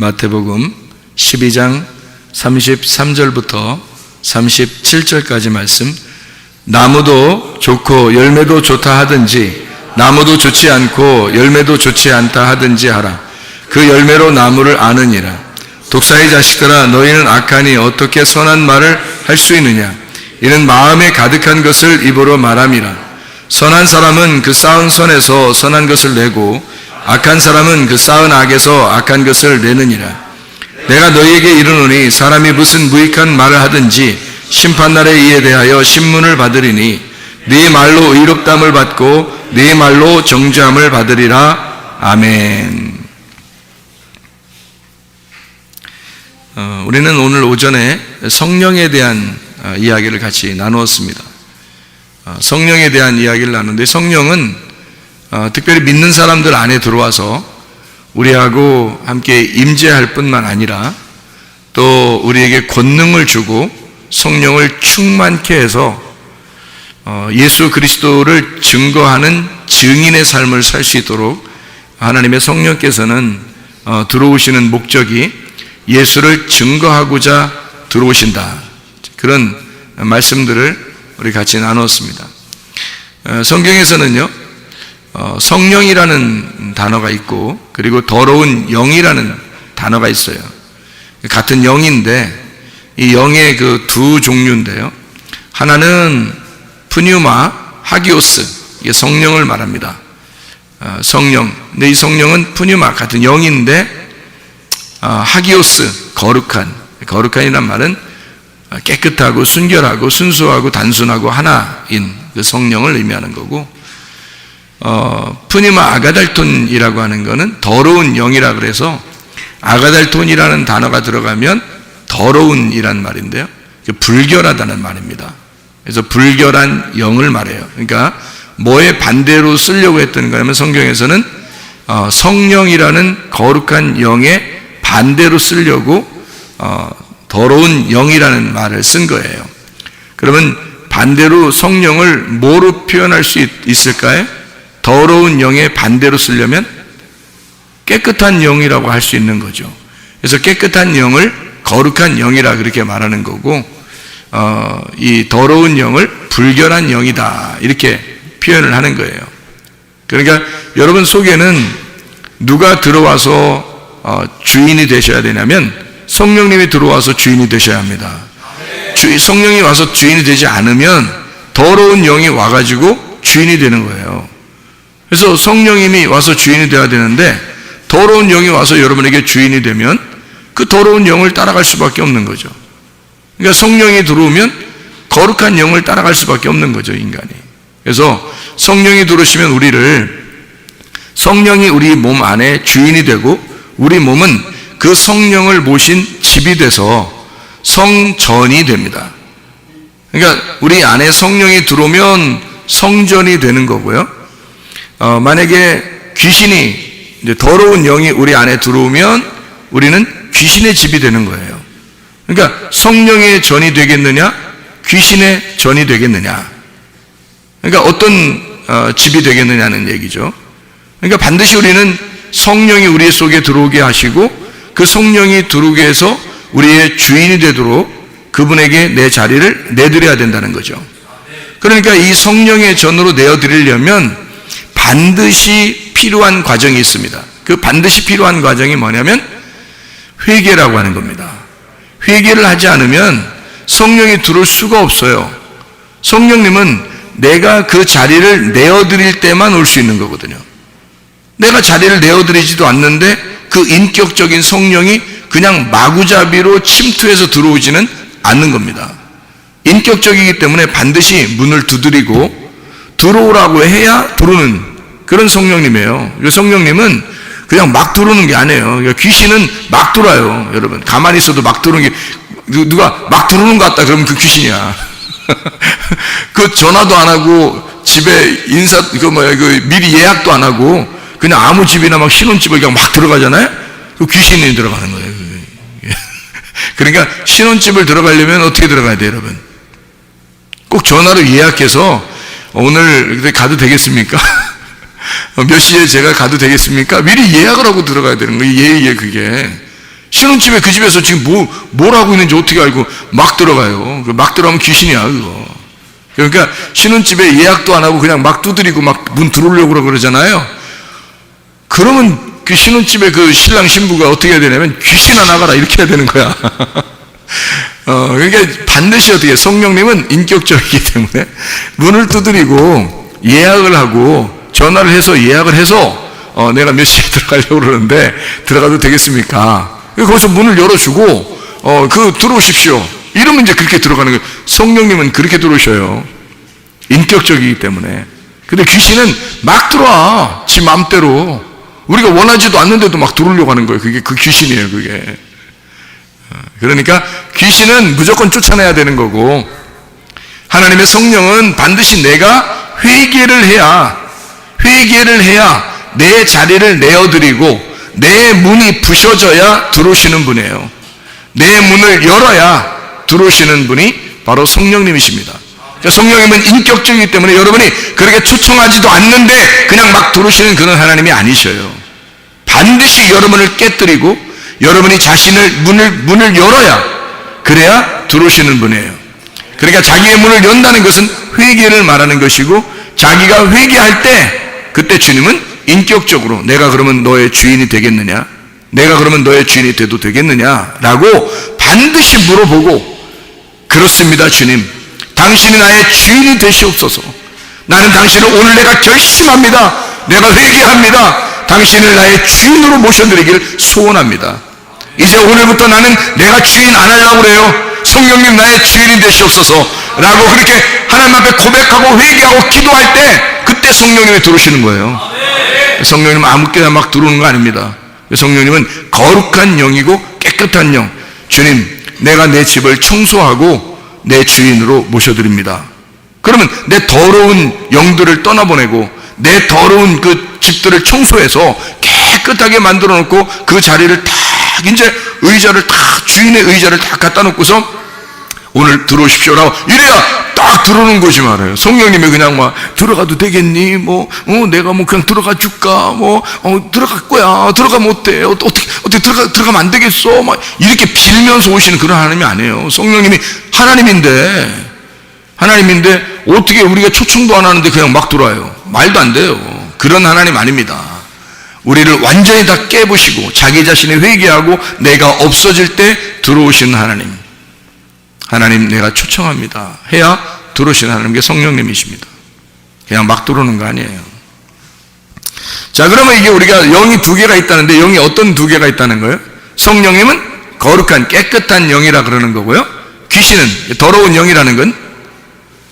마태복음 12장 33절부터 37절까지 말씀. 나무도 좋고 열매도 좋다 하든지 나무도 좋지 않고 열매도 좋지 않다 하든지 하라. 그 열매로 나무를 아느니라. 독사의 자식들아, 너희는 악하니 어떻게 선한 말을 할 수 있느냐? 이는 마음에 가득한 것을 입으로 말함이라. 선한 사람은 그 쌓은 선에서 선한 것을 내고 악한 사람은 그 쌓은 악에서 악한 것을 내느니라. 내가 너희에게 이르노니 사람이 무슨 무익한 말을 하든지 심판날에 이에 대하여 신문을 받으리니 네 말로 의롭담을 받고 네 말로 정죄함을 받으리라. 아멘. 우리는 오늘 오전에 성령에 대한 이야기를 같이 나누었습니다. 성령에 대한 이야기를 나누는데, 성령은 특별히 믿는 사람들 안에 들어와서 우리하고 함께 임재할 뿐만 아니라 또 우리에게 권능을 주고 성령을 충만케 해서 예수 그리스도를 증거하는 증인의 삶을 살 수 있도록 하나님의 성령께서는 들어오시는 목적이 예수를 증거하고자 들어오신다. 그런 말씀들을 우리 같이 나누었습니다. 성경에서는요, 성령이라는 단어가 있고 그리고 더러운 영이라는 단어가 있어요. 같은 영인데 이 영의 그 두 종류인데요, 하나는 푸뉴마, 하기오스, 이게 성령을 말합니다. 성령. 근데 이 성령은 푸뉴마, 같은 영인데 하기오스, 거룩한이란 말은 깨끗하고 순결하고 순수하고 단순하고 하나인 그 성령을 의미하는 거고, 푸니마 아가달톤이라고 하는 거는 더러운 영이라 그래서 아가달톤이라는 단어가 들어가면 더러운이란 말인데요, 불결하다는 말입니다. 그래서 불결한 영을 말해요. 그러니까 뭐에 반대로 쓰려고 했던 거냐면, 성경에서는 성령이라는 거룩한 영에 반대로 쓰려고 더러운 영이라는 말을 쓴 거예요. 그러면 반대로 성령을 뭐로 표현할 수 있을까요? 더러운 영의 반대로 쓰려면 깨끗한 영이라고 할 수 있는 거죠. 그래서 깨끗한 영을 거룩한 영이라 그렇게 말하는 거고, 이 더러운 영을 불결한 영이다 이렇게 표현을 하는 거예요. 그러니까 여러분 속에는 누가 들어와서 주인이 되셔야 되냐면 성령님이 들어와서 주인이 되셔야 합니다. 성령이 와서 주인이 되지 않으면 더러운 영이 와가지고 주인이 되는 거예요. 그래서 성령님이 와서 주인이 되어야 되는데 더러운 영이 와서 여러분에게 주인이 되면 그 더러운 영을 따라갈 수밖에 없는 거죠. 그러니까 성령이 들어오면 거룩한 영을 따라갈 수밖에 없는 거죠, 인간이. 그래서 성령이 들어오시면 성령이 우리 몸 안에 주인이 되고 우리 몸은 그 성령을 모신 집이 돼서 성전이 됩니다. 그러니까 우리 안에 성령이 들어오면 성전이 되는 거고요. 만약에 귀신이, 이제 더러운 영이 우리 안에 들어오면 우리는 귀신의 집이 되는 거예요. 그러니까 성령의 전이 되겠느냐, 귀신의 전이 되겠느냐. 그러니까 어떤 집이 되겠느냐는 얘기죠. 그러니까 반드시 우리는 성령이 우리 속에 들어오게 하시고 그 성령이 들어오게 해서 우리의 주인이 되도록 그분에게 내 자리를 내드려야 된다는 거죠. 그러니까 이 성령의 전으로 내어드리려면 반드시 필요한 과정이 있습니다. 그 반드시 필요한 과정이 뭐냐면 회개라고 하는 겁니다. 회개를 하지 않으면 성령이 들어올 수가 없어요. 성령님은 내가 그 자리를 내어드릴 때만 올 수 있는 거거든요. 내가 자리를 내어드리지도 않는데 그 인격적인 성령이 그냥 마구잡이로 침투해서 들어오지는 않는 겁니다. 인격적이기 때문에 반드시 문을 두드리고 들어오라고 해야 들어오는 그런 성령님이에요. 성령님은 그냥 막 들어오는 게 아니에요. 귀신은 막 들어와요. 여러분, 가만히 있어도 막 들어오는 게, 누가 막 들어오는 것 같다 그러면 그 귀신이야. 그 전화도 안 하고 집에 미리 예약도 안 하고 그냥 아무 집이나 막 신혼집을 그냥 막 들어가잖아요? 그 귀신이 들어가는 거예요. 그러니까 신혼집을 들어가려면 어떻게 들어가야 돼요, 여러분? 꼭 전화로 예약해서 오늘 가도 되겠습니까? 몇 시에 제가 가도 되겠습니까? 미리 예약을 하고 들어가야 되는 거예요. 그게. 신혼집에 그 집에서 지금 뭘 하고 있는지 어떻게 알고 막 들어가요. 막 들어가면 귀신이야, 그거. 그러니까 신혼집에 예약도 안 하고 그냥 막 두드리고 막 문 들어오려고 그러잖아요. 그러면 그 신혼집에 그 신랑 신부가 어떻게 해야 되냐면 귀신아 나가라 이렇게 해야 되는 거야. 그러니까 반드시 어떻게 성령님은 인격적이기 때문에 문을 두드리고 예약을 하고 전화를 해서 예약을 해서 내가 몇 시에 들어가려고 그러는데 들어가도 되겠습니까? 거기서 문을 열어주고 들어오십시오. 이러면 이제 그렇게 들어가는 거예요. 성령님은 그렇게 들어오셔요. 인격적이기 때문에. 근데 귀신은 막 들어와. 지 마음대로. 우리가 원하지도 않는데도 막 들어오려고 하는 거예요. 그게 그 귀신이에요, 그게. 그러니까 귀신은 무조건 쫓아내야 되는 거고, 하나님의 성령은 반드시 내가 회개를 해야 내 자리를 내어드리고 내 문이 부셔져야 들어오시는 분이에요. 내 문을 열어야 들어오시는 분이 바로 성령님이십니다. 그러니까 성령님은 인격적이기 때문에 여러분이 그렇게 초청하지도 않는데 그냥 막 들어오시는 그런 하나님이 아니셔요. 반드시 여러분을 깨뜨리고 여러분이 자신을 문을 열어야 그래야 들어오시는 분이에요. 그러니까 자기의 문을 연다는 것은 회개를 말하는 것이고, 자기가 회개할 때 그때 주님은 인격적으로 내가 그러면 너의 주인이 되겠느냐, 내가 그러면 너의 주인이 돼도 되겠느냐라고 반드시 물어보고, 그렇습니다 주님, 당신이 나의 주인이 되시옵소서. 나는 당신을 오늘 내가 결심합니다. 내가 회개합니다. 당신을 나의 주인으로 모셔드리기를 소원합니다. 이제 오늘부터 나는 내가 주인 안 하려고 그래요. 성령님 나의 주인이 되시옵소서 라고 그렇게 하나님 앞에 고백하고 회개하고 기도할 때 그때 성령님이 들어오시는 거예요. 성령님은 아무렇게나 막 들어오는 거 아닙니다. 성령님은 거룩한 영이고 깨끗한 영. 주님, 내가 내 집을 청소하고 내 주인으로 모셔드립니다. 그러면 내 더러운 영들을 떠나보내고 내 더러운 그 집들을 청소해서 깨끗하게 만들어 놓고 그 자리를 딱 이제 의자를 딱 주인의 의자를 딱 갖다 놓고서 오늘 들어오십시오라고 이래야 딱 들어오는 것이 말이에요. 성령님이 그냥 막 들어가도 되겠니? 내가 그냥 들어가 줄까? 들어갈 거야. 들어가면 어때? 어떻게 들어가면 안 되겠어? 막 이렇게 빌면서 오시는 그런 하나님이 아니에요. 성령님이 하나님인데 어떻게 우리가 초청도 안 하는데 그냥 막 들어와요? 말도 안 돼요. 그런 하나님 아닙니다. 우리를 완전히 다 깨부시고 자기 자신이 회개하고 내가 없어질 때 들어오시는 하나님 내가 초청합니다 해야 들어오시는 하나님께 성령님이십니다. 그냥 막 들어오는 거 아니에요. 자, 그러면 이게 우리가 영이 두 개가 있다는데 영이 어떤 두 개가 있다는 거예요? 성령님은 거룩한 깨끗한 영이라 그러는 거고요, 귀신은 더러운 영이라는 건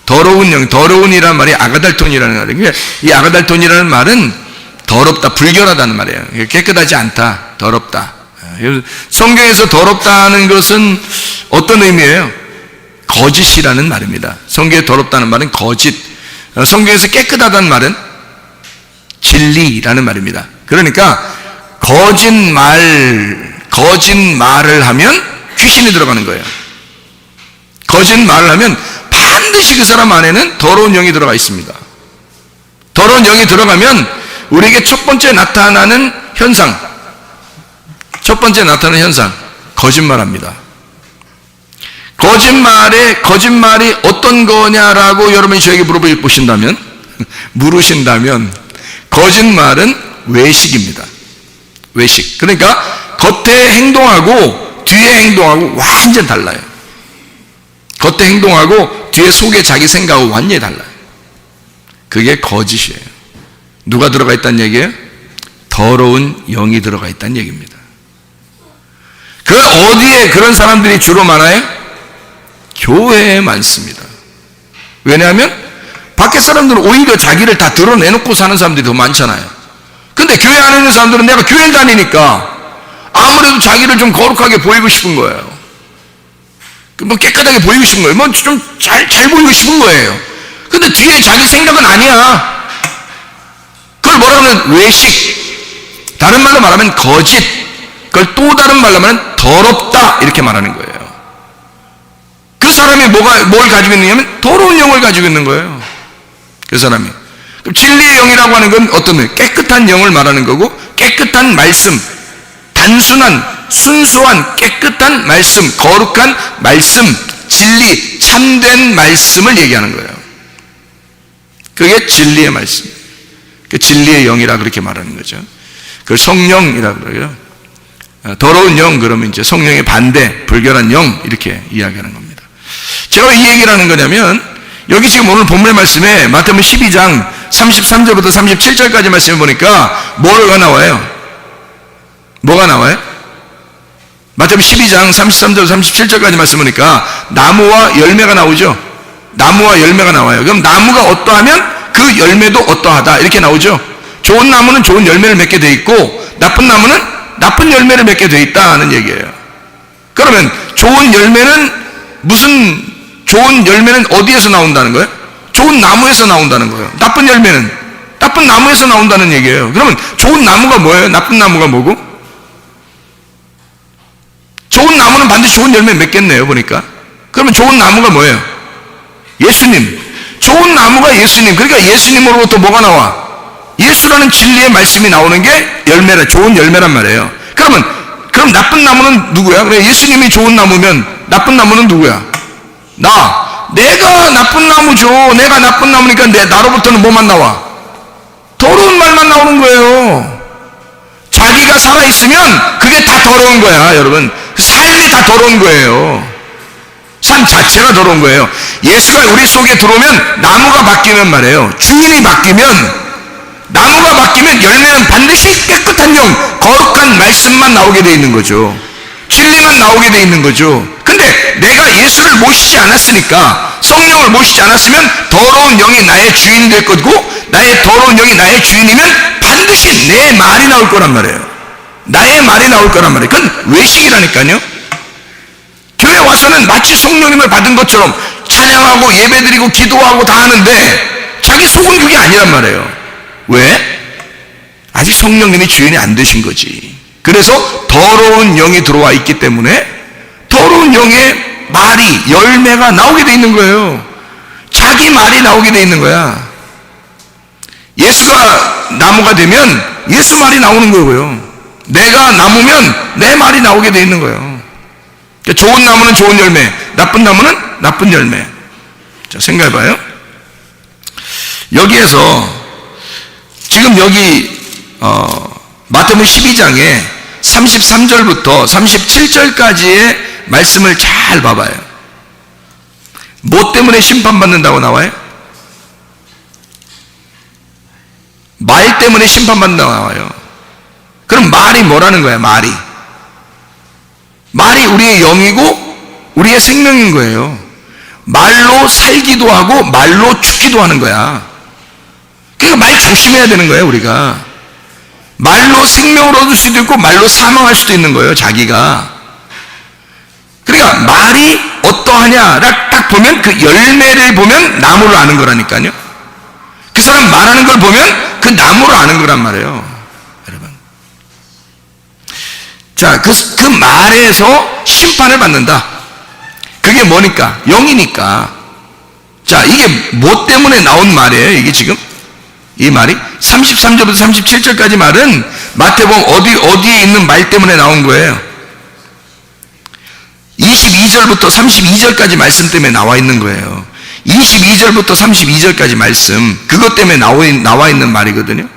더러운 영, 더러운이라는 말이 아가달톤이라는 말이에요. 이 아가달톤이라는 말은 더럽다, 불결하다는 말이에요. 깨끗하지 않다, 더럽다. 성경에서 더럽다는 것은 어떤 의미예요? 거짓이라는 말입니다. 성경에 더럽다는 말은 거짓. 성경에서 깨끗하다는 말은 진리라는 말입니다. 그러니까 거짓말을 하면 귀신이 들어가는 거예요. 거짓말을 하면 반드시 그 사람 안에는 더러운 영이 들어가 있습니다. 더러운 영이 들어가면 우리에게 첫 번째 나타나는 현상, 거짓말합니다. 거짓말이 어떤 거냐라고 여러분이 저에게 물으신다면 거짓말은 외식입니다. 외식. 그러니까 겉에 행동하고 뒤에 행동하고 완전 달라요. 겉에 행동하고 뒤에 속에 자기 생각하고 완전히 달라요. 그게 거짓이에요. 누가 들어가 있다는 얘기예요? 더러운 영이 들어가 있다는 얘기입니다. 그 어디에 그런 사람들이 주로 많아요? 교회에 많습니다. 왜냐하면 밖에 사람들은 오히려 자기를 다 드러내놓고 사는 사람들이 더 많잖아요. 근데 교회 안에 있는 사람들은 내가 교회를 다니니까 아무래도 자기를 좀 거룩하게 보이고 싶은 거예요. 깨끗하게 보이고 싶은 거예요. 좀 잘 보이고 싶은 거예요. 근데 뒤에 자기 생각은 아니야. 그걸 뭐라 그러면 외식. 다른 말로 말하면 거짓. 그걸 또 다른 말로 말하면 더럽다. 이렇게 말하는 거예요. 그 사람이 뭘 가지고 있느냐면 더러운 영을 가지고 있는 거예요. 그 사람이. 그럼 진리의 영이라고 하는 건 어떤 거예요? 깨끗한 영을 말하는 거고, 깨끗한 말씀, 단순한 순수한 깨끗한 말씀, 거룩한 말씀, 진리, 참된 말씀을 얘기하는 거예요. 그게 진리의 말씀, 그 진리의 영이라 그렇게 말하는 거죠. 그걸 성령이라 그래요. 더러운 영 그러면 이제 성령의 반대, 불결한 영 이렇게 이야기하는 겁니다. 제가 왜 이 얘기를 하는 거냐면 여기 지금 오늘 본문의 말씀에 마태복음 12장 33절부터 37절까지 말씀을 보니까 뭐가 나와요? 뭐가 나와요? 마태복음 12장 33절 37절까지 말씀 보니까 나무와 열매가 나오죠. 나무와 열매가 나와요. 그럼 나무가 어떠하면 그 열매도 어떠하다 이렇게 나오죠. 좋은 나무는 좋은 열매를 맺게 돼 있고 나쁜 나무는 나쁜 열매를 맺게 돼 있다는 얘기예요. 그러면 좋은 열매는 어디에서 나온다는 거예요? 좋은 나무에서 나온다는 거예요. 나쁜 열매는 나쁜 나무에서 나온다는 얘기예요. 그러면 좋은 나무가 뭐예요? 나쁜 나무가 뭐고? 좋은 나무는 반드시 좋은 열매 맺겠네요 보니까. 그러면 좋은 나무가 뭐예요? 예수님. 좋은 나무가 예수님. 그러니까 예수님으로부터 뭐가 나와? 예수라는 진리의 말씀이 나오는 게 열매라, 좋은 열매란 말이에요. 그럼 나쁜 나무는 누구야? 그래, 예수님이 좋은 나무면 나쁜 나무는 누구야? 내가 나쁜 나무죠. 내가 나쁜 나무니까 나로부터는 뭐만 나와? 더러운 말만 나오는 거예요. 자기가 살아있으면 그게 다 더러운 거야, 여러분. 삶이 다 더러운 거예요. 삶 자체가 더러운 거예요. 예수가 우리 속에 들어오면 나무가 바뀌면 말이에요. 주인이 바뀌면, 나무가 바뀌면 열매는 반드시 깨끗한 영, 거룩한 말씀만 나오게 돼 있는 거죠. 진리만 나오게 돼 있는 거죠. 근데 내가 예수를 모시지 않았으니까, 성령을 모시지 않았으면 더러운 영이 나의 주인이 될 거고, 나의 더러운 영이 나의 주인이면 반드시 내 말이 나올 거란 말이에요. 나의 말이 나올 거란 말이에요. 그건 외식이라니까요. 교회 와서는 마치 성령님을 받은 것처럼 찬양하고 예배드리고 기도하고 다 하는데 자기 속은 그게 아니란 말이에요. 왜? 아직 성령님이 주인이 안 되신 거지. 그래서 더러운 영이 들어와 있기 때문에 더러운 영의 말이, 열매가 나오게 돼 있는 거예요. 자기 말이 나오게 돼 있는 거야. 예수가 나무가 되면 예수 말이 나오는 거고요. 내가 나무면 내 말이 나오게 돼 있는 거예요. 그러니까 좋은 나무는 좋은 열매, 나쁜 나무는 나쁜 열매. 자, 생각해봐요. 여기에서 지금 여기 마태복음 12장에 33절부터 37절까지의 말씀을 잘 봐봐요. 뭐 때문에 심판받는다고 나와요? 말 때문에 심판받는다고 나와요. 그럼 말이 뭐라는 거야? 말이 우리의 영이고 우리의 생명인 거예요. 말로 살기도 하고 말로 죽기도 하는 거야. 그러니까 말 조심해야 되는 거예요. 우리가 말로 생명을 얻을 수도 있고 말로 사망할 수도 있는 거예요. 자기가. 그러니까 말이 어떠하냐를 딱 보면 그 열매를 보면 나무를 아는 거라니까요. 그 사람 말하는 걸 보면 그 나무를 아는 거란 말이에요. 여러분, 자, 그 말에서 심판을 받는다. 그게 뭐니까? 영이니까. 자, 이게 뭐 때문에 나온 말이에요? 이게 지금 이 말이 33절부터 37절까지 말은 마태복음 어디에 있는 말 때문에 나온 거예요? 22절부터 32절까지 말씀 때문에 나와 있는 거예요. 22절부터 32절까지 말씀, 그것 때문에 나와 있는 말이거든요.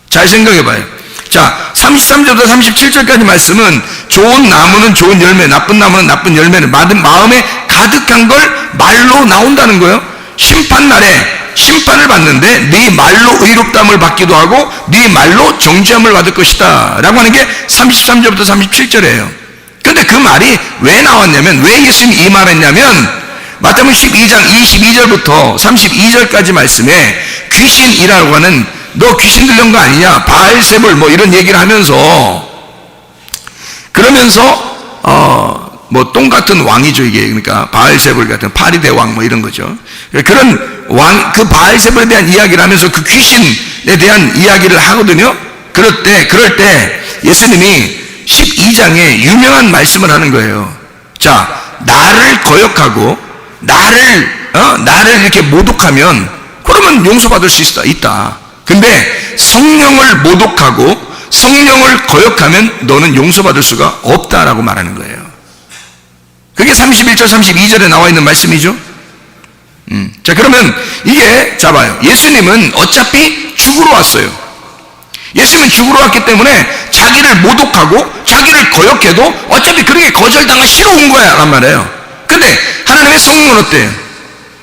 잘 생각해 봐요. 자, 33절부터 37절까지 말씀은 좋은 나무는 좋은 열매, 나쁜 나무는 나쁜 열매를 마음에 가득한 걸 말로 나온다는 거예요. 심판날에 심판을 받는데 네 말로 의롭다함을 받기도 하고 네 말로 정죄함을 받을 것이다 라고 하는 게 33절부터 37절이에요. 근데 그 말이 왜 나왔냐면, 왜 예수님이 이 말을 했냐면 마태복음 12장 22절부터 32절까지 말씀에 귀신이라고 하는, 너 귀신 들린 거 아니냐, 바알세불 뭐 이런 얘기를 하면서, 그러면서 뭐 똥 같은 왕이죠 이게. 그러니까 바알세불 같은 파리대왕 뭐 이런 거죠. 그런 왕, 그 바알세불에 대한 이야기를 하면서 그 귀신에 대한 이야기를 하거든요. 그럴 때 예수님이 12장에 유명한 말씀을 하는 거예요. 자, 나를 거역하고 나를 이렇게 모독하면 그러면 용서받을 수 있다. 근데 성령을 모독하고 성령을 거역하면 너는 용서받을 수가 없다라고 말하는 거예요. 그게 31절 32절에 나와 있는 말씀이죠. 자, 그러면 이게 봐요. 예수님은 어차피 죽으러 왔어요. 예수님은 죽으러 왔기 때문에 자기를 모독하고 자기를 거역해도 어차피 그렇게 거절당하시러 온 거야 란 말이에요. 근데 하나님의 성령은 어때요?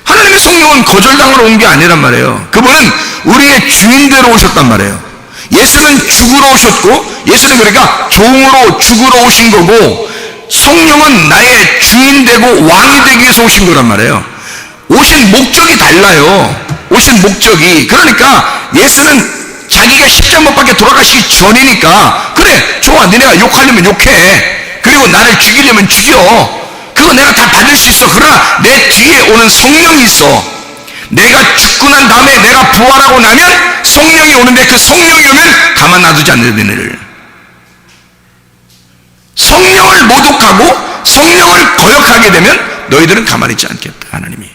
하나님의 성령은 거절당하러 온 게 아니란 말이에요. 그분은 우리의 주인대로 오셨단 말이에요. 예수는 죽으러 오셨고, 예수는 그러니까 종으로 죽으러 오신 거고, 성령은 나의 주인 되고 왕이 되기 위해서 오신 거란 말이에요. 오신 목적이 달라요. 오신 목적이. 그러니까 예수는 자기가 십자가 못 박혀 돌아가시기 전이니까, 그래 좋아, 니네가 욕하려면 욕해, 그리고 나를 죽이려면 죽여, 그거 내가 다 받을 수 있어. 그러나 내 뒤에 오는 성령이 있어. 내가 죽고 난 다음에 내가 부활하고 나면 성령이 오는데, 그 성령이 오면 가만 놔두지 않는 너희를. 성령을 모독하고 성령을 거역하게 되면 너희들은 가만히 있지 않겠다. 하나님이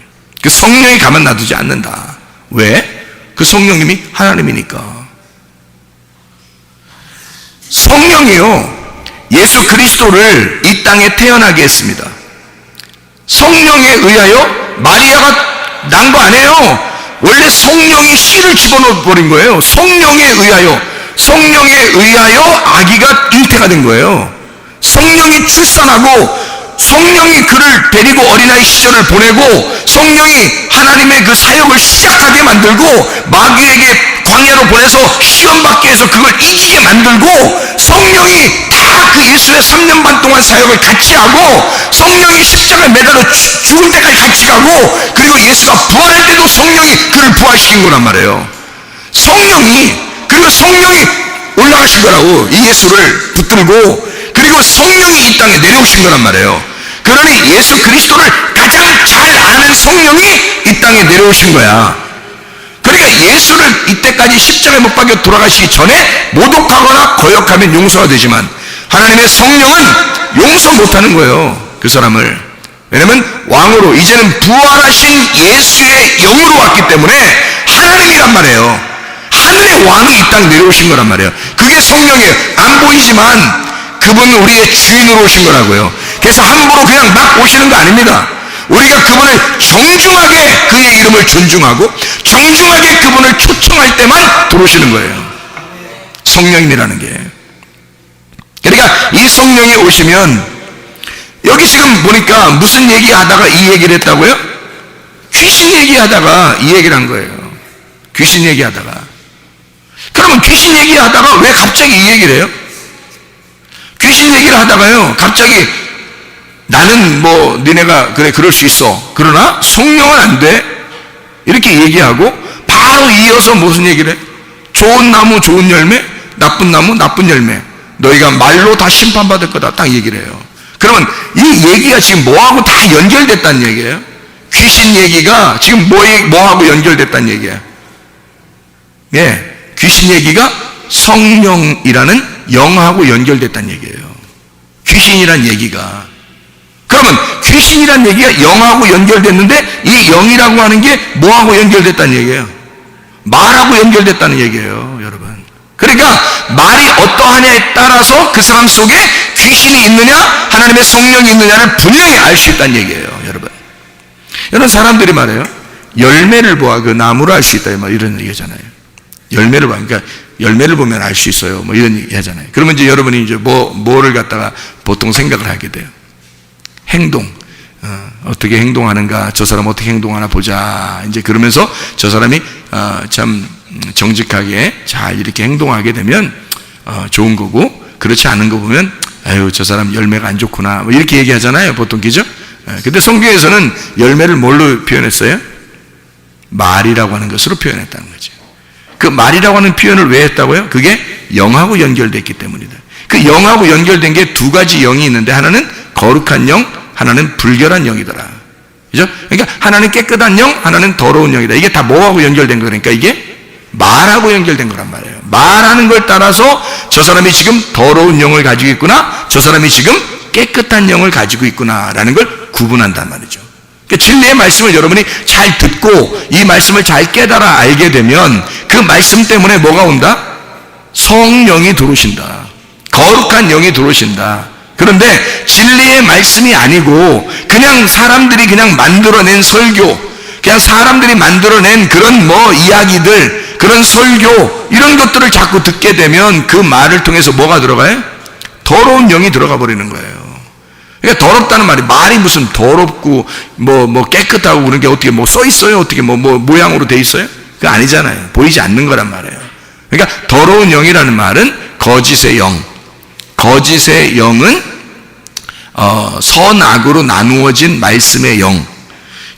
그 성령이 가만 놔두지 않는다. 왜? 그 성령님이 하나님이니까. 성령이요, 예수 그리스도를 이 땅에 태어나게 했습니다. 성령에 의하여 마리아가 난 거 아니에요. 원래 성령이 씨를 집어넣어 버린 거예요. 성령에 의하여 아기가 잉태가 된 거예요. 성령이 출산하고, 성령이 그를 데리고 어린아이 시절을 보내고, 성령이 하나님의 그 사역을 시작하게 만들고, 마귀에게 광야로 보내서 시험받게 해서 그걸 이기게 만들고, 성령이 다 그 예수의 3년 반 동안 사역을 같이 하고, 성령이 십자가에 매달려 죽을 때까지 같이 가고, 그리고 예수가 부활할 때도 성령이 그를 부활시킨 거란 말이에요. 그리고 성령이 올라가신 거라고, 이 예수를 붙들고, 그리고 성령이 이 땅에 내려오신 거란 말이에요. 그러니 예수 그리스도를 가장 잘 아는 성령이 이 땅에 내려오신 거야. 그러니까 예수를 이때까지 십자가에 못 박혀 돌아가시기 전에 모독하거나 거역하면 용서가 되지만, 하나님의 성령은 용서 못하는 거예요, 그 사람을. 왜냐면 왕으로, 이제는 부활하신 예수의 영으로 왔기 때문에 하나님이란 말이에요. 하늘의 왕이 이 땅에 내려오신 거란 말이에요. 그게 성령이에요. 안 보이지만 그분은 우리의 주인으로 오신 거라고요. 그래서 함부로 그냥 막 오시는 거 아닙니다. 우리가 그분을 정중하게, 그의 이름을 존중하고 정중하게 그분을 초청할 때만 들어오시는 거예요, 성령님이라는 게. 그러니까 이 성령이 오시면, 여기 지금 보니까 무슨 얘기하다가 이 얘기를 했다고요? 귀신 얘기하다가 이 얘기를 한 거예요. 귀신 얘기하다가. 그러면 귀신 얘기하다가 왜 갑자기 이 얘기를 해요? 귀신 얘기를 하다가요, 갑자기 나는 뭐 니네가 그래 그럴 수 있어, 그러나 성령은 안 돼, 이렇게 얘기하고 바로 이어서 무슨 얘기를 해? 좋은 나무 좋은 열매, 나쁜 나무 나쁜 열매, 너희가 말로 다 심판받을 거다, 딱 얘기를 해요. 그러면 이 얘기가 지금 뭐하고 다 연결됐다는 얘기예요. 귀신 얘기가 지금 뭐하고 연결됐다는 얘기예요. 예, 귀신 얘기가 성령이라는 영하고 연결됐다는 얘기예요. 귀신이란 얘기가. 그러면 귀신이란 얘기가 영하고 연결됐는데, 이 영이라고 하는 게 뭐하고 연결됐다는 얘기예요? 말하고 연결됐다는 얘기예요, 여러분. 그러니까 말이 어떠하냐에 따라서 그 사람 속에 귀신이 있느냐 하나님의 성령이 있느냐를 분명히 알 수 있다는 얘기예요, 여러분. 이런 사람들이 말해요, 열매를 보아 그 나무를 알 수 있다, 뭐 이런 얘기잖아요. 열매를 봐, 그러니까 열매를 보면 알 수 있어요, 뭐 이런 얘기 하잖아요. 그러면 이제 여러분이 이제 뭐를 갖다가 보통 생각을 하게 돼요. 행동, 어떻게 행동하는가, 저 사람 어떻게 행동하나 보자, 이제 그러면서 저 사람이 참 정직하게 잘 이렇게 행동하게 되면 좋은 거고, 그렇지 않은 거 보면 아유 저 사람 열매가 안 좋구나, 뭐 이렇게 얘기하잖아요, 보통. 그죠? 근데 성경에서는 열매를 뭘로 표현했어요? 말이라고 하는 것으로 표현했다는 거죠. 그 말이라고 하는 표현을 왜 했다고요? 그게 영하고 연결됐기 때문이다. 그 영하고 연결된 게 두 가지 영이 있는데, 하나는 거룩한 영, 하나는 불결한 영이더라. 그죠? 그러니까 하나는 깨끗한 영, 하나는 더러운 영이다. 이게 다 뭐하고 연결된 거니까 이게 말하고 연결된 거란 말이에요. 말하는 걸 따라서 저 사람이 지금 더러운 영을 가지고 있구나, 저 사람이 지금 깨끗한 영을 가지고 있구나라는 걸 구분한단 말이죠. 그러니까 진리의 말씀을 여러분이 잘 듣고 이 말씀을 잘 깨달아 알게 되면 그 말씀 때문에 뭐가 온다? 성령이 들어오신다. 거룩한 영이 들어오신다. 그런데 진리의 말씀이 아니고 그냥 사람들이 그냥 만들어낸 설교, 그냥 사람들이 만들어낸 그런 이야기들, 그런 설교, 이런 것들을 자꾸 듣게 되면 그 말을 통해서 뭐가 들어가요? 더러운 영이 들어가 버리는 거예요. 그러니까 더럽다는 말이 무슨 더럽고 깨끗하고 그런 게 어떻게 써 있어요? 어떻게 모양으로 돼 있어요? 그거 아니잖아요. 보이지 않는 거란 말이에요. 그러니까 더러운 영이라는 말은 거짓의 영. 거짓의 영은 선악으로 나누어진 말씀의 영.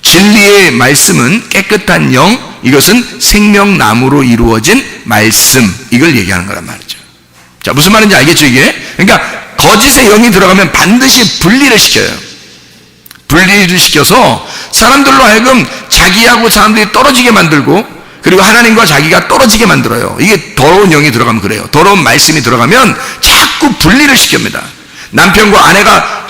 진리의 말씀은 깨끗한 영, 이것은 생명나무로 이루어진 말씀, 이걸 얘기하는 거란 말이죠. 자, 무슨 말인지 알겠죠, 이게? 그러니까 거짓의 영이 들어가면 반드시 분리를 시켜요. 분리를 시켜서 사람들로 하여금 자기하고 사람들이 떨어지게 만들고, 그리고 하나님과 자기가 떨어지게 만들어요. 이게 더러운 영이 들어가면 그래요. 더러운 말씀이 들어가면 자꾸 분리를 시킵니다. 남편과 아내가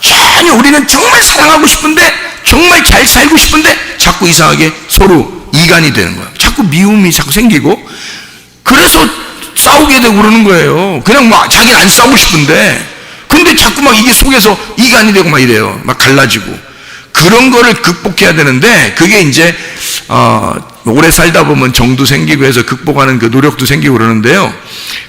전혀 우리는 정말 사랑하고 싶은데, 정말 잘 살고 싶은데 자꾸 이상하게 서로 이간이 되는 거예요. 자꾸 미움이 자꾸 생기고, 그래서 싸우게 되고 그러는 거예요. 그냥 자기는 안 싸우고 싶은데, 근데 자꾸 이게 속에서 이간이 되고 이래요. 갈라지고. 그런 거를 극복해야 되는데, 그게 이제 오래 살다 보면 정도 생기고 해서 극복하는 그 노력도 생기고 그러는데요.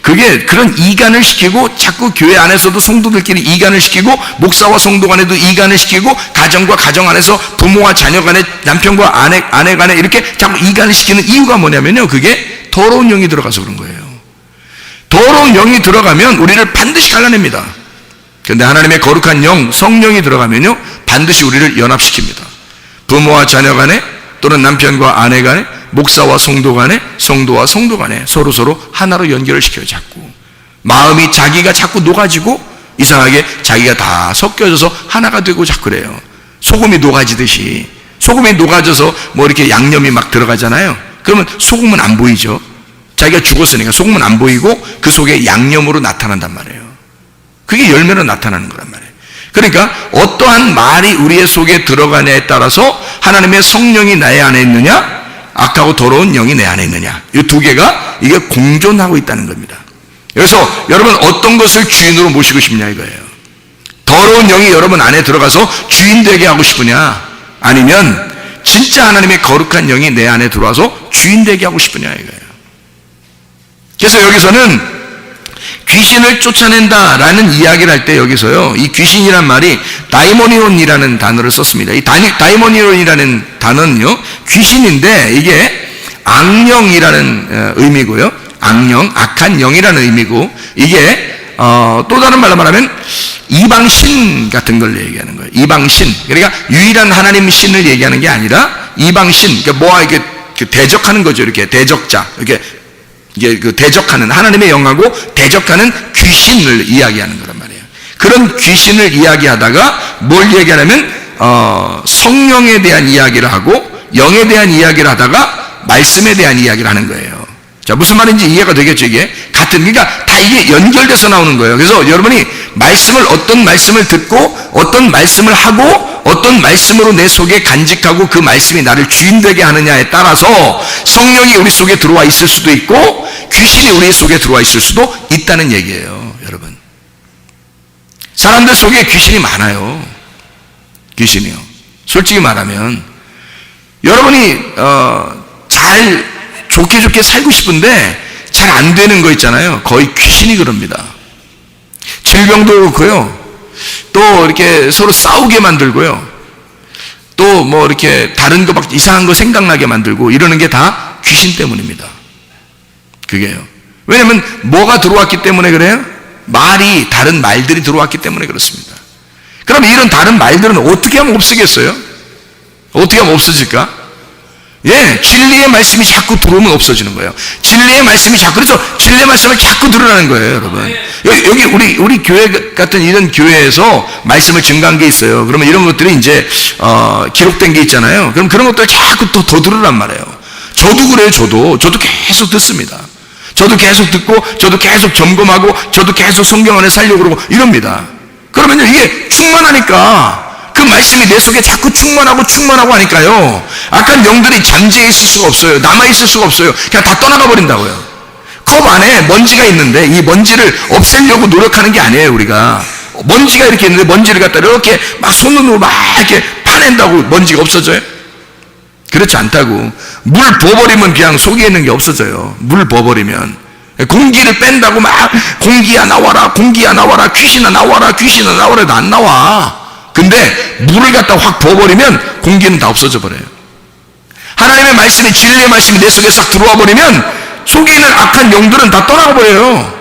그게 그런 이간을 시키고, 자꾸 교회 안에서도 성도들끼리 이간을 시키고, 목사와 성도 간에도 이간을 시키고, 가정과 가정 안에서 부모와 자녀 간에, 남편과 아내 간에 이렇게 자꾸 이간을 시키는 이유가 뭐냐면요, 그게 더러운 영이 들어가서 그런 거예요. 더러운 영이 들어가면 우리를 반드시 갈라냅니다. 그런데 하나님의 거룩한 영, 성령이 들어가면요, 반드시 우리를 연합시킵니다. 부모와 자녀 간에, 또는 남편과 아내 간에, 목사와 성도 간에, 성도와 성도 간에 서로 하나로 연결을 시켜요. 자꾸 마음이 자기가 자꾸 녹아지고, 이상하게 자기가 다 섞여져서 하나가 되고 자꾸 그래요. 소금이 녹아지듯이, 소금이 녹아져서 이렇게 양념이 들어가잖아요. 그러면 소금은 안 보이죠. 자기가 죽었으니까 소금은 안 보이고 그 속에 양념으로 나타난단 말이에요. 그게 열매로 나타나는 거란 말이에요. 그러니까 어떠한 말이 우리의 속에 들어가냐에 따라서 하나님의 성령이 내 안에 있느냐, 악하고 더러운 영이 내 안에 있느냐, 이 두 개가 이게 공존하고 있다는 겁니다. 그래서 여러분 어떤 것을 주인으로 모시고 싶냐 이거예요. 더러운 영이 여러분 안에 들어가서 주인 되게 하고 싶으냐, 아니면 진짜 하나님의 거룩한 영이 내 안에 들어와서 주인 되게 하고 싶으냐 이거예요. 그래서 여기서는 귀신을 쫓아낸다라는 이야기를 할 때 여기서요, 이 귀신이란 말이 다이모니온이라는 단어를 썼습니다. 이 다이모니온이라는 단어는요, 귀신인데 이게 악령이라는 의미고요, 악령, 악한 영이라는 의미고, 이게 또 다른 말로 말하면 이방신 같은 걸 얘기하는 거예요. 이방신, 그러니까 유일한 하나님 신을 얘기하는 게 아니라 이방신, 그러니까 이렇게 대적하는 거죠. 이렇게 대적자, 이렇게 그 대적하는, 하나님의 영하고 대적하는 귀신을 이야기하는 거란 말이에요. 그런 귀신을 이야기하다가 뭘 얘기하냐면 성령에 대한 이야기를 하고, 영에 대한 이야기를 하다가 말씀에 대한 이야기를 하는 거예요. 자, 무슨 말인지 이해가 되겠죠? 이게 그러니까 다 이게 연결돼서 나오는 거예요. 그래서 여러분이 어떤 말씀을 듣고, 어떤 말씀을 하고, 어떤 말씀으로 내 속에 간직하고 그 말씀이 나를 주인되게 하느냐에 따라서 성령이 우리 속에 들어와 있을 수도 있고, 귀신이 우리 속에 들어와 있을 수도 있다는 얘기예요. 여러분, 사람들 속에 귀신이 많아요. 귀신이요. 솔직히 말하면 여러분이 잘 좋게 살고 싶은데 잘 안 되는 거 있잖아요. 거의 귀신이 그럽니다. 질병도 그렇고요, 또 이렇게 서로 싸우게 만들고요, 또 이렇게 다른 거 막 이상한 거 생각나게 만들고, 이러는 게 다 귀신 때문입니다. 그게요. 왜냐면 뭐가 들어왔기 때문에 그래요? 다른 말들이 들어왔기 때문에 그렇습니다. 그럼 이런 다른 말들은 어떻게 하면 없어지겠어요? 어떻게 하면 없어질까? 진리의 말씀이 자꾸 들어오면 없어지는 거예요. 진리의 말씀이 그래서 진리의 말씀을 자꾸 들으라는 거예요, 여러분. 여기 우리 교회 같은 이런 교회에서 말씀을 증가한 게 있어요. 그러면 이런 것들이 이제 기록된 게 있잖아요. 그럼 그런 것들 자꾸 더 들으란 말이에요. 저도 그래요. 저도 계속 듣습니다. 저도 계속 듣고, 저도 계속 점검하고, 저도 계속 성경 안에 살려고 그러고 이럽니다. 그러면요, 이게 충만하니까, 그 말씀이 내 속에 자꾸 충만하고 하니까요, 악한 영들이 잠재해 있을 수가 없어요. 남아있을 수가 없어요. 그냥 다 떠나가 버린다고요. 컵 안에 먼지가 있는데 이 먼지를 없애려고 노력하는 게 아니에요. 우리가 먼지가 이렇게 있는데 먼지를 갖다 이렇게 막 손으로 막 이렇게 파낸다고 먼지가 없어져요? 그렇지 않다고. 물 부어버리면 그냥 속에 있는 게 없어져요. 물 부어버리면. 공기를 뺀다고 막 공기야 나와라, 공기야 나와라, 귀신아 나와라, 귀신아 나와라 해도 안 나와. 근데 물을 갖다 확 부어버리면 공기는 다 없어져 버려요. 하나님의 말씀이, 진리의 말씀이 내 속에 싹 들어와 버리면 속에 있는 악한 영들은 다 떠나가 버려요.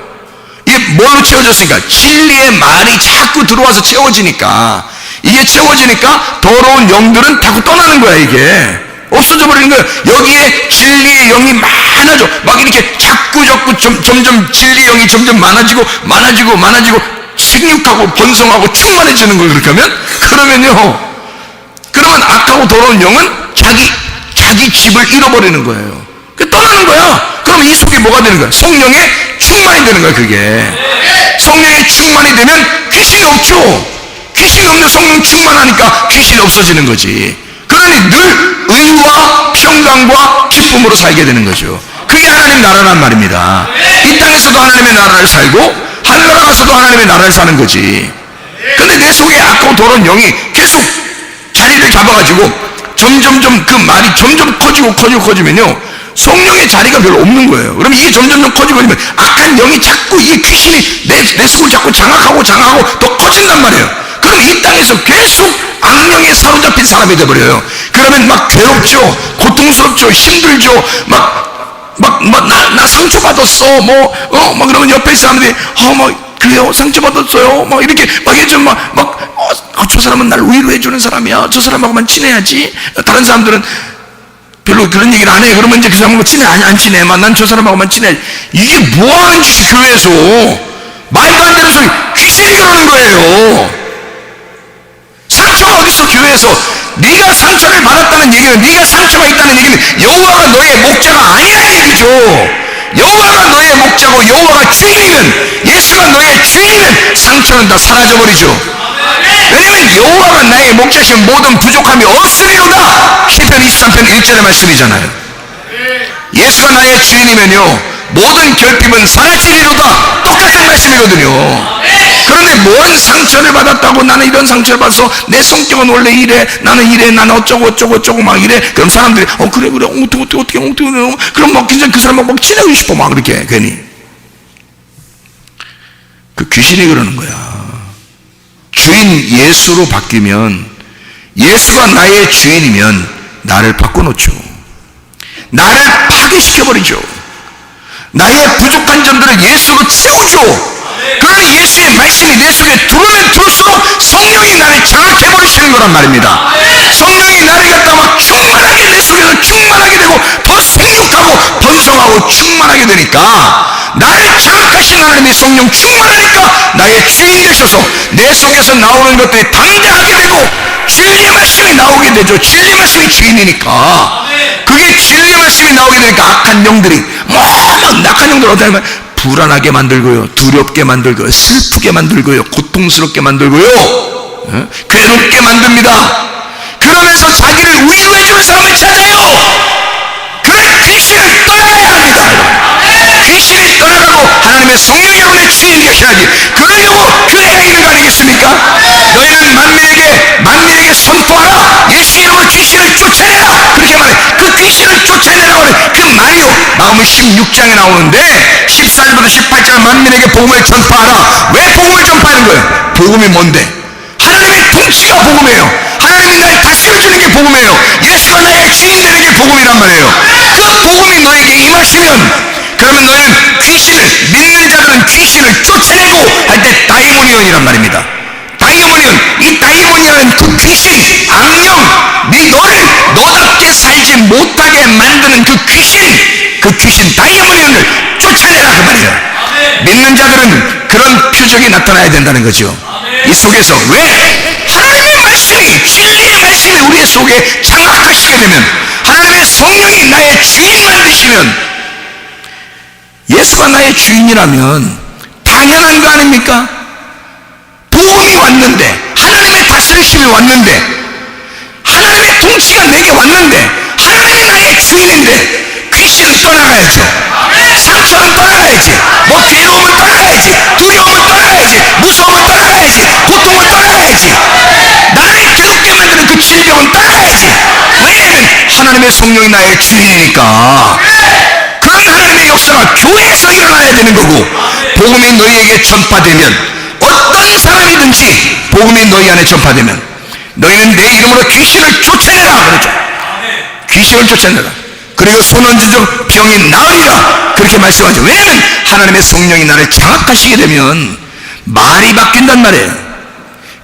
이게 뭘로 채워졌으니까? 진리의 말이 자꾸 들어와서 채워지니까, 이게 채워지니까 더러운 영들은 자꾸 떠나는 거야. 이게 없어져 버리는 거예요. 여기에 진리의 영이 많아져. 막 이렇게 자꾸 점점 진리의 영이 점점 많아지고 생육하고 번성하고 충만해지는 거예요. 그렇게 하면, 그러면 악하고 더러운 영은 자기 집을 잃어버리는 거예요. 떠나는 거야. 그럼 이 속에 뭐가 되는 거야? 성령의 충만이 되는 거야. 그게 성령의 충만이 되면 귀신이 없죠. 귀신이 없는 성령 충만하니까 귀신이 없어지는 거지. 그러니 늘 의와 평강과 기쁨으로 살게 되는 거죠. 그게 하나님 나라란 말입니다. 이 땅에서도 하나님의 나라를 살고 하늘나라 가서도 하나님의 나라를 사는 거지. 근데 내 속에 악하고 더러운 영이 계속 자리를 잡아가지고 점점점 그 말이 점점 커지면요, 성령의 자리가 별로 없는 거예요. 그럼 이게 점점점 커지면 악한 영이 자꾸, 이 귀신이 내 속을 자꾸 장악하고 더 커진단 말이에요. 그럼 이 땅에서 계속 악령에 사로잡힌 사람이 돼버려요. 그러면 막 괴롭죠, 고통스럽죠, 힘들죠, 나 상처받았어, 막 그러면 옆에 사람들이, 그래요, 상처받았어요, 이렇게 해주면 저 사람은 날 위로해주는 사람이야, 저 사람하고만 친해야지. 다른 사람들은 별로 그런 얘기를 안 해. 그러면 이제 그 사람하고 친해? 아니, 안 친해. 난 저 사람하고만 친해야지. 이게 뭐 하는 짓이 교회에서 말도 안 되는 소리, 귀신이 그러는 거예요. 상처가 어딨어? 교회에서 네가 상처를 받았다는 얘기는, 네가 상처가 있다는 얘기는 여호와가 너의 목자가 아니라는 얘기죠. 여호와가 너의 목자고 여호와가 주인이면, 예수가 너의 주인이면 상처는 다 사라져버리죠. 왜냐면 여호와가 나의 목자시면 모든 부족함이 없으리로다. 시편 23편 1절의 말씀이잖아요. 예수가 나의 주인이면요, 모든 결핍은 사라지리로다. 똑같은 말씀이거든요. 그런데 뭔 상처를 받았다고, 나는 이런 상처를 받아서 내 성격은 원래 이래, 나는 어쩌고 막 이래. 그럼 사람들이 그래 어떻게 그럼 막 굉장히 그 사람하고 막 친해지고 싶어, 막 그렇게 괜히. 그 귀신이 그러는 거야. 주인 예수로 바뀌면, 예수가 나의 주인이면 나를 바꿔놓죠. 나를 파괴시켜버리죠. 나의 부족한 점들을 예수로 채우죠. 그러니 예수의 말씀이 내 속에 들어오면 들을수록 성령이 나를 장악해버리시는 거란 말입니다. 성령이 나를 갖다 막 충만하게, 내 속에서 충만하게 되고 더 생육하고 번성하고 충만하게 되니까, 나를 장악하신 하나님의 성령 충만하니까 나의 주인이 되셔서 내 속에서 나오는 것들이 당당하게 되고 진리의 말씀이 나오게 되죠. 진리의 말씀이 주인이니까. 그게 진리의 말씀이 나오게 되니까 악한 영들이 악한 영들 어떻게 하면 불안하게 만들고요, 두렵게 만들고요, 슬프게 만들고요, 고통스럽게 만들고요, 괴롭게 만듭니다. 그러면서 자기를 위로해주는 사람을 찾아요. 그런 귀신을 떠나야 합니다. 귀신이 떠나가고 하나님의 성령이 여러분의 주인이 되셔야지. 그러려고 교회가 있는 거 아니겠습니까? 너희는 만민에게 선포하라. 예수 이름으로 귀신을 쫓아내라. 그렇게 말해. 그 귀신을 쫓아내라고 하는 그 말이요, 마음은 16장에 나오는데 14절부터 18절 만민에게 복음을 전파하라. 왜 복음을 전파하는 거예요? 복음이 뭔데? 하나님의 통치가 복음이에요. 하나님이 날 다스려주는 게 복음이에요. 예수가 나의 주인 되는 게 복음이란 말이에요. 그 복음이 너에게 임하시면, 그러면 너희는 믿는 자들은 귀신을 쫓아내고 할 때 다이모니언이란 말입니다. 이 다이모니언은 그 귀신, 악령, 너답게 살지 못하게 만드는 그 귀신 다이모니언을 쫓아내라, 그 말이에요. 믿는 자들은 그런 표적이 나타나야 된다는 거죠. 이 속에서 왜? 하나님의 말씀이, 진리의 말씀이 우리의 속에 장악하시게 되면, 하나님의 성령이 나의 주인만 되시면, 예수가 나의 주인이라면 당연한 거 아닙니까? 복음이 왔는데, 하나님의 다스리심이 왔는데, 하나님의 통치가 내게 왔는데, 하나님이 나의 주인인데 귀신은 떠나가야죠. 상처는 떠나가야죠. 괴로움을 떠나가야지, 두려움을 떠나가야지, 무서움을 떠나가야지, 고통을 떠나가야지, 나를 괴롭게 만드는 그 질병은 떠나가야지. 왜냐하면 하나님의 성령이 나의 주인이니까. 그런 하나님의 역사가 교회에서 일어나야 되는 거고, 복음이 너희에게 전파되면, 어떤 사람이든지 복음이 너희 안에 전파되면 너희는 내 이름으로 귀신을 쫓아내라 그러죠. 귀신을 쫓아내라. 그리고 손원지적 병이 나으리라 그렇게 말씀하죠. 왜냐하면 하나님의 성령이 나를 장악하시게 되면 말이 바뀐단 말이에요.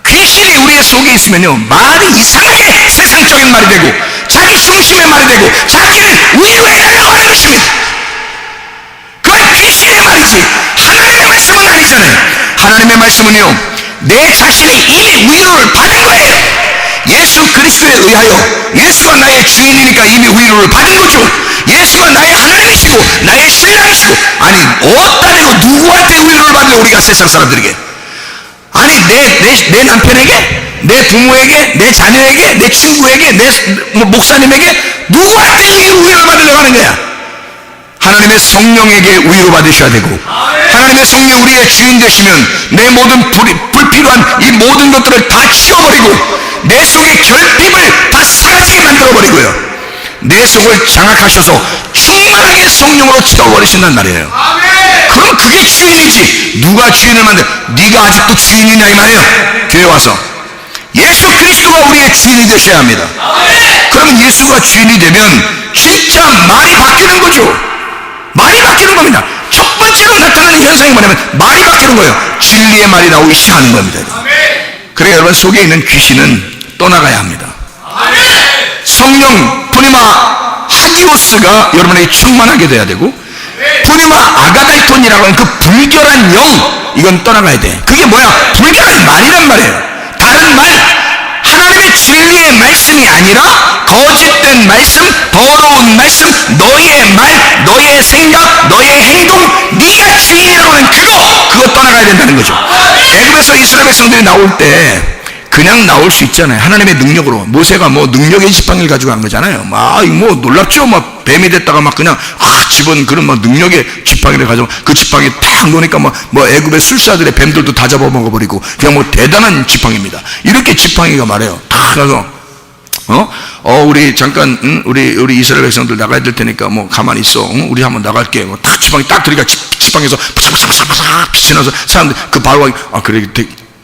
귀신이 우리의 속에 있으면요, 말이 이상하게 세상적인 말이 되고 자기 중심의 말이 되고 자기를 위로해달라고 하는 것입니다. 그건 귀신의 말이지 하나님의 말씀은 아니잖아요. 하나님의 말씀은요, 내 자신이 이미 위로를 받은 거예요. 예수 그리스도에 의하여 예수가 나의 주인이니까 이미 위로를 받은 거죠. 예수가 나의 하나님이시고 나의 신랑이시고, 아니 어디다 대고 누구한테 위로를 받으려 우리가 세상 사람들에게, 아니 내 남편에게, 내 부모에게, 내 자녀에게, 내 친구에게, 내 목사님에게 누구한테 위로를 받으려고 하는 거야? 하나님의 성령에게 위로받으셔야 되고, 하나님의 성령 우리의 주인 되시면 내 모든 불필요한 이 모든 것들을 다 치워버리고 내 속의 결핍을 다 사라지게 만들어버리고요, 내 속을 장악하셔서 충만하게 성령으로 채워버리신단 말이에요. 그럼 그게 주인이지. 누가 주인을 만들어? 네가 아직도 주인이냐 이 말이에요. 교회 와서 예수 그리스도가 우리의 주인이 되셔야 합니다. 그러면 예수가 주인이 되면 진짜 말이 바뀌는 거죠. 말이 바뀌는 겁니다. 첫 번째로 나타나는 현상이 뭐냐면 말이 바뀌는 거예요. 진리의 말이 나오기 시작하는 겁니다. 그래 여러분, 속에 있는 귀신은 떠나가야 합니다. 성령 푸니마 하기오스가 여러분에게 충만하게 돼야 되고, 푸니마 아가다이톤이라고 하는 그 불결한 영, 이건 떠나가야 돼. 그게 뭐야? 불결한 말이란 말이에요. 다른 말, 하나님의 진리의 말씀이 아니라 거짓된 말씀, 더러운 말씀, 너의 말, 너의 생각, 너의 행동, 네가 주인이라고 하는 그거 떠나가야 된다는 거죠. 애굽에서 이스라엘 백성들이 나올 때 그냥 나올 수 있잖아요. 하나님의 능력으로. 모세가 뭐 능력의 지팡이를 가지고 간 거잖아요. 뭐 놀랍죠. 막 뱀이 됐다가 막 그냥 집은 그런 막 능력의 지팡이를 가지고 그 지팡이 탁 놓으니까 뭐 애굽의 술사들의 뱀들도 다 잡아먹어버리고 그냥 뭐 대단한 지팡이입니다. 이렇게 지팡이가 말해요. 탁 가서 우리 잠깐 우리 이스라엘 백성들 나가야 될 테니까 뭐 가만히 있어. 우리 한번 나갈게. 뭐 탁 지팡이 딱 들이가 지팡이에서 파삭파삭파삭 빛이 나서 사람들 그 바로가 그래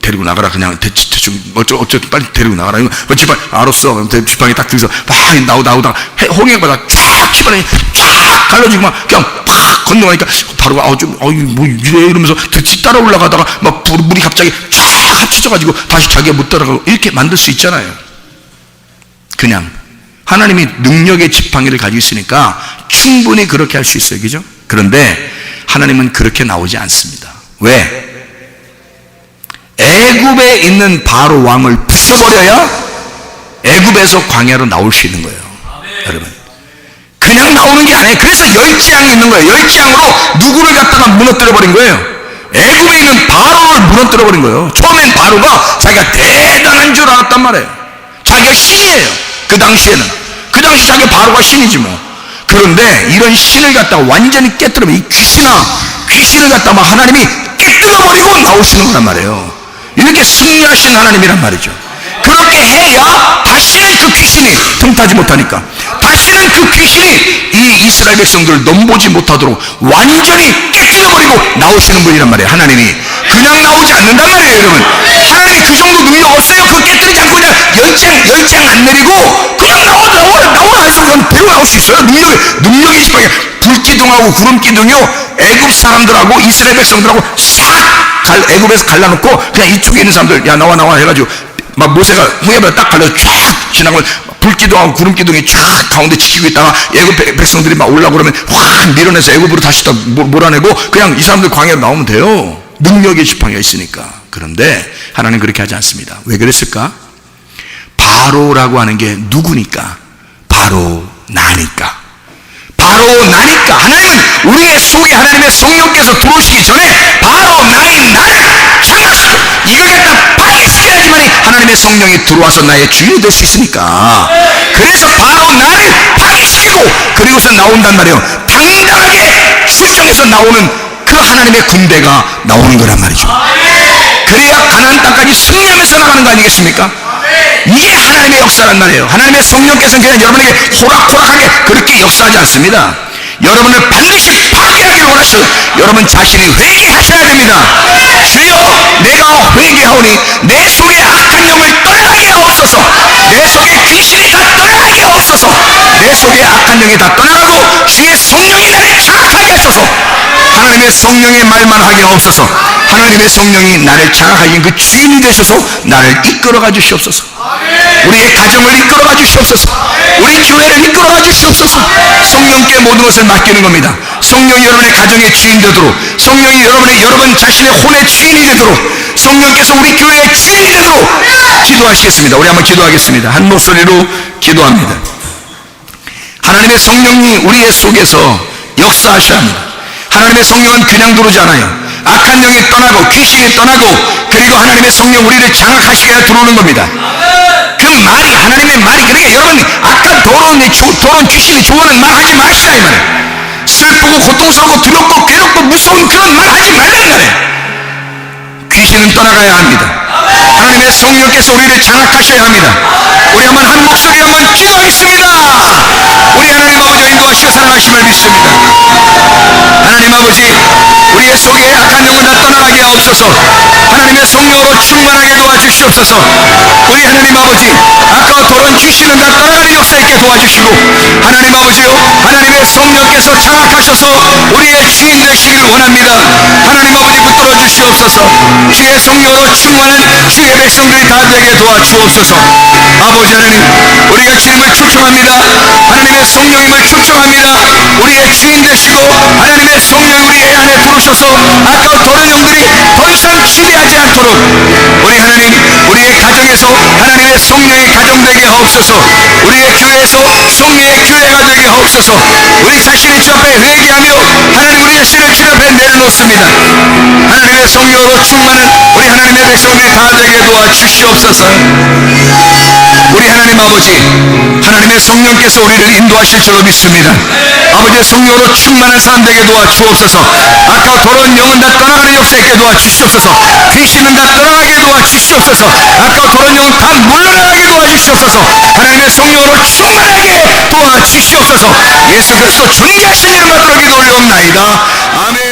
데리고 나가라. 그냥 대충 어쨌든 빨리 데리고 나가라. 지팡이 알았어. 지팡이 딱 들어서 막 나오다가 홍해바다 쫙 지팡이 쫙 갈라지고 막 그냥 팍 건너가니까 바로가 뭐 이래 이러면서 따라 올라가다가 막 물이 갑자기 쫙 합쳐져가지고 다시 자기가 못 따라가고 이렇게 만들 수 있잖아요. 그냥 하나님이 능력의 지팡이를 가지고 있으니까 충분히 그렇게 할 수 있어요. 그죠? 그런데 하나님은 그렇게 나오지 않습니다. 왜? 애굽에 있는 바로 왕을 부숴버려야 애굽에서 광야로 나올 수 있는 거예요. 여러분, 그냥 나오는 게 아니에요. 그래서 10재앙이 있는 거예요. 10재앙으로 누구를 갖다가 무너뜨려 버린 거예요? 애굽에 있는 바로를 무너뜨려 버린 거예요. 처음엔 바로가 자기가 대단한 줄 알았단 말이에요. 자기가 신이에요. 그 당시 자기 바로가 신이지 뭐. 그런데 이런 신을 갖다가 완전히 깨뜨리면 이 귀신을 갖다가 하나님이 깨뜨려버리고 나오시는 거란 말이에요. 이렇게 승리하신 하나님이란 말이죠. 그렇게 해야 다시는 그 귀신이 틈타지 못하니까, 다시는 그 귀신이 이 이스라엘 백성들을 넘보지 못하도록 완전히 깨뜨려버리고 나오시는 분이란 말이에요. 하나님이 그냥 나오지 않는단 말이에요. 여러분, 하나님이 그 정도 능력 없어요. 그거 깨뜨리지 않고 그냥 10장 안 내리고 그냥 나오라 해서 그냥 데리고 나올 수 있어요. 능력이 지팡이, 불기둥하고 구름기둥이요, 애굽 사람들하고 이스라엘 백성들하고 싹 애굽에서 갈라놓고 그냥 이쪽에 있는 사람들 야 나와 해가지고 막 모세가 홍해바다 딱 갈라서 쫙 지나고 불기둥하고 구름기둥이 쫙 가운데 지키고 있다가 애굽 백성들이 막 올라오고 그러면 확 밀어내서 애굽으로 다시 다 몰아내고 그냥 이 사람들 광야로 나오면 돼요. 능력의 지팡이가 있으니까. 그런데 하나님 그렇게 하지 않습니다. 왜 그랬을까? 바로라고 하는 게 누구니까? 바로 나니까. 하나님은 우리의 속에 하나님의 성령께서 들어오시기 전에 바로 나를 장악시켜 이걸 갖다 파괴시켜야지만이 하나님의 성령이 들어와서 나의 주인이 될 수 있으니까. 그래서 바로 나를 파괴시키고 그리고서 나온단 말이에요. 당당하게 출정해서 나오는 그 하나님의 군대가 나오는 거란 말이죠. 그래야 가나안 땅까지 승리하면서 나가는 거 아니겠습니까? 이게 하나님의 역사란 말이에요. 하나님의 성령께서는 그냥 여러분에게 호락호락하게 그렇게 역사하지 않습니다. 여러분을 반드시 파괴하기를 원하셔서 여러분 자신이 회개하셔야 됩니다. 주여, 내가 회개하오니 내 속에 악한 영을 떠나게 하옵소서. 내 속에 귀신이 다 떠나게 하옵소서. 내 속에 악한 영이 다 떠나가고 주의 성령이 나를 장악하게 하소서. 하나님의 성령의 말만 하게 하옵소서. 하나님의 성령이 나를 장악하신 그 주인이 되셔서 나를 이끌어가 주시옵소서. 우리의 가정을 이끌어가 주시옵소서. 우리 교회를 이끌어가 주시옵소서. 성령께 모든 것을 맡기는 겁니다. 성령이 여러분의 가정의 주인 되도록, 성령이 여러분 자신의 혼의 주인이 되도록, 성령께서 우리 교회의 주인이 되도록 기도하시겠습니다. 우리 한번 기도하겠습니다. 한 목소리로 기도합니다. 하나님의 성령이 우리의 속에서 역사하셔야 합니다. 하나님의 성령은 그냥 들어오지 않아요. 악한 영이 떠나고 귀신이 떠나고, 그리고 하나님의 성령 우리를 장악하시게 해야 들어오는 겁니다. 그 말이, 하나님의 말이, 그러니까 여러분 악한 더러운 귀신이 좋아하는 말 하지 마시라 이 말이에요. 슬프고 고통스럽고 두렵고 괴롭고 무서운 그런 말 하지 말라 이 말이에요. 귀신은 떠나가야 합니다. 하나님의 성령께서 우리를 장악하셔야 합니다. 우리 한번 한 목소리로 한번 기도하겠습니다. 우리 하나님 아버지 인도하시고 사랑하심을 믿습니다. 하나님 아버지, 우리의 속에 악한 영은 다 떠나가게 하옵소서. 하나님의 성령으로 충만하게 도와주시옵소서. 우리 하나님 아버지, 악과 더러운 귀신은 다 떠나가는 역사 있게 도와주시고, 하나님 아버지요, 하나님의 성령께서 장악하셔서 우리의 주인 되시기를 원합니다. 하나님 아버지 붙들어 주시옵소서. 주의 성령으로 충만한 주의 백성들이 다 되게 도와주옵소서. 아버지 하나님, 우리가 주님을 초청합니다. 하나님의 성령님을 초청합니다. 우리의 주인 되시고 하나님의 성령이 우리의 안에 들어오셔서 아까운 더러운 영들이 더 이상 지배하지 않도록, 우리 하나님, 우리의 가정에서 하나님의 성령이 가정되게 하옵소서. 우리의 교회에서 성령의 교회가 되게 하옵소서. 우리 자신의 주 앞에 회개하며 하나님 우리 자신을 주 앞에 내려놓습니다. 하나님의 성령으로 충만한 우리 하나님의 백성들이 다 되게 도와주시옵소서. 우리 하나님 아버지, 하나님의 성령께서 우리를 인도하실 줄로 믿습니다. 아버지의 성령으로 충만한 사람 되게 도와주옵소서. 아까 더러운 영은 다 떠나가는 역사 있게 도와주시옵소서. 귀신은 다 떠나가게 도와주시옵소서. 아까 더러운 영은 다 물러나가게 도와주시옵소서. 하나님의 성령으로 충만하게 도와주시옵소서. 예수 그리스도 존귀하신 이름 받들어 기도 올려옵나이다. 아멘.